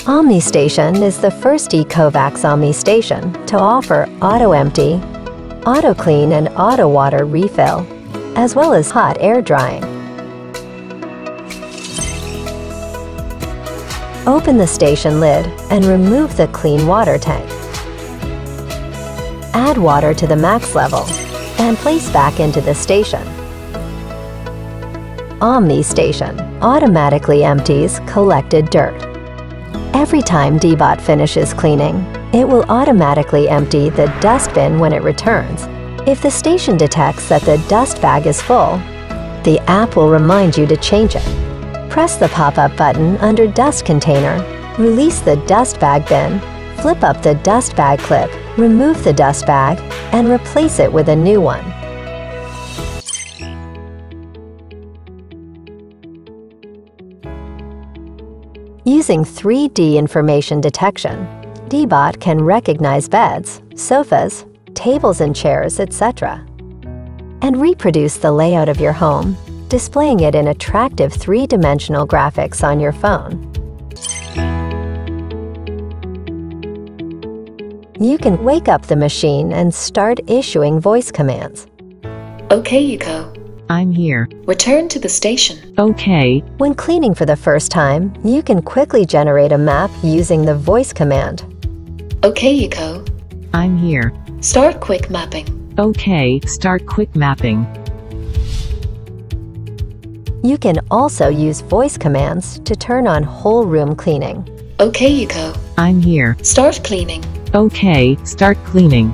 Omni Station is the first ecovacs Omni station to offer auto empty, auto clean and auto water refill, as well as hot air drying. Open the station lid and remove the clean water tank. Add water to the max level and place back into the station. Omni Station automatically empties collected dirt. Every time Deebot finishes cleaning, it will automatically empty the dust bin when it returns. If the station detects that the dust bag is full, the app will remind you to change it. Press the pop-up button under Dust Container, release the dust bag bin, flip up the dust bag clip, remove the dust bag, and replace it with a new one. Using 3D information detection, Deebot can recognize beds, sofas, tables and chairs, etc., and reproduce the layout of your home, displaying it in attractive three-dimensional graphics on your phone. You can wake up the machine and start issuing voice commands. Okay, Eco. I'm here. Return to the station. Okay. When cleaning for the first time, you can quickly generate a map using the voice command. Okay, Eco. I'm here. Start quick mapping. Okay, start quick mapping. You can also use voice commands to turn on whole room cleaning. Okay, Eco. I'm here. Start cleaning. Okay, start cleaning.